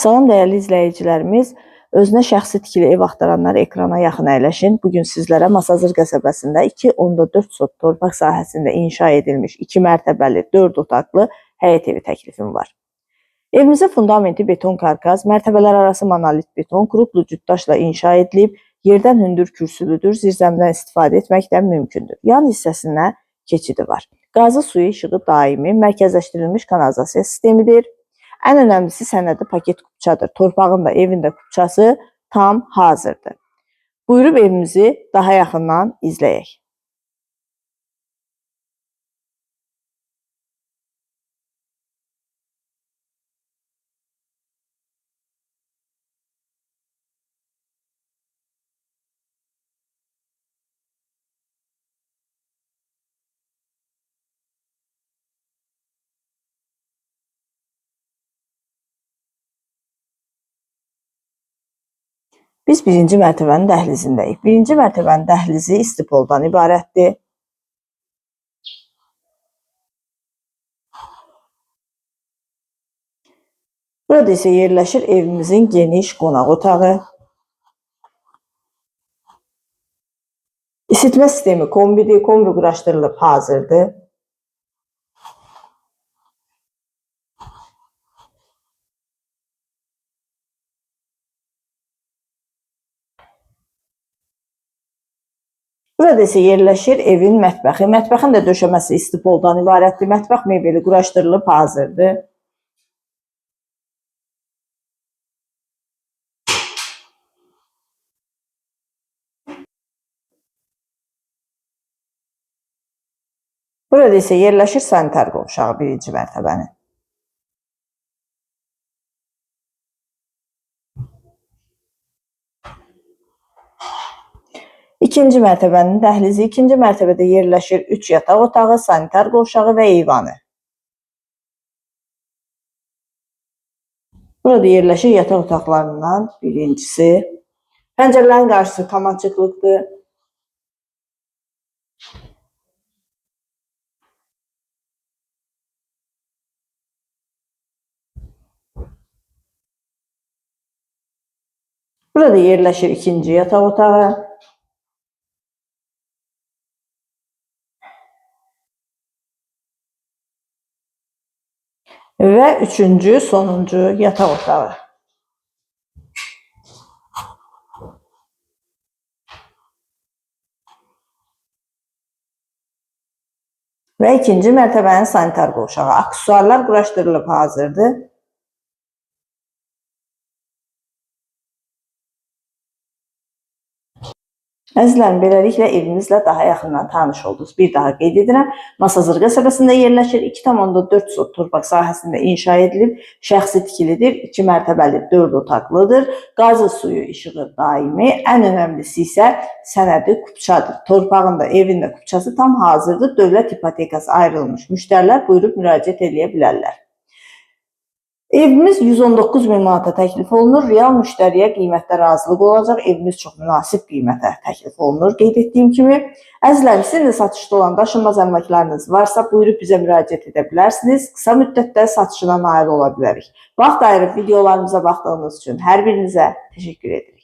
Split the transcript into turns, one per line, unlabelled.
Salam dəyərli izləyicilərimiz, özünə şəxsi tikili ev axtaranlar ekrana yaxın əyləşin. Bugün sizlərə Masazır qəsəbəsində 2.4 sot torpaq sahəsində inşa edilmiş 2 mərtəbəli 4 otaqlı həyət evi təklifim var. Evimizin fundamenti beton karkaz, mərtəbələr arası monolit beton, kruplu cütdaşla inşa edilib, yerdən hündür kürsülüdür, zirzəmidən istifadə etməkdən mümkündür. Yan hissəsinə keçidi var. Qazı suyu işığı daimi, mərkəzləşdirilmiş kanalizasiya sistemidir. Ən önəmlisi sənədi paket kupçadır. Torpağın da evin də kupçası tam hazırdır. Buyurub evimizi daha yaxından izləyək. Biz birinci mərtəbənin dəhlizindəyik. Birinci mərtəbənin dəhlizi istipoldan ibarətdir. Burada isə yerləşir evimizin geniş qonaq otağı. İsitmə sistemi kombidir, kombi quraşdırılıb hazırdır. Burada isə yerləşir evin mətbəxi. Mətbəxin də döşəməsi istipoldan ibarətdir. Mətbəx mebeli quraşdırılıb hazırdır. Burada isə yerləşir sanitar qovşağı birinci mərtəbənin. İkinci mərtəbənin dəhlizi, ikinci mərtəbədə yerləşir 3 yataq otağı, sanitar qovşağı və eyvanı. Burada yerləşir yataq otaqlarından birincisi. Pəncərələrin qarşısı tam açıqlıqdır. Burada yerləşir ikinci yataq otağı. Və üçüncü, sonuncu yataq otağı. Və ikinci mərtəbənin sanitar qovşağı. Aksesuarlar quraşdırılıb hazırdır. Əzizlərim, beləliklə evimizlə daha yaxından tanış oldunuz. Bir daha qeyd edirəm, Masazır qəsəbəsində yerləşir, 2.4 sot torpaq sahəsində inşa edilib, şəxsi tikilidir, 2 mərtəbəli 4 otaqlıdır, qazı suyu işığı daimi, ən önəmlisi isə sənədi kupçadır. Torpağın da evin də kupçası tam hazırdır, dövlət ipotekası ayrılmış müştərilər buyurub müraciət edə bilərlər. Evimiz 119 min manata təklif olunur. Real müştəriyə qiymətdə razılıq olacaq. Evimiz çox münasib qiymətə təklif olunur. Qeyd etdiyim kimi, əzizlərim, sizin də satışda olan daşınmaz əmlaklarınız varsa, buyurub bizə müraciət edə bilərsiniz. Qısa müddətdə satışına nail ola bilərik. Vaxt ayırıb videolarımıza baxdığınız üçün hər birinizə təşəkkür edirik.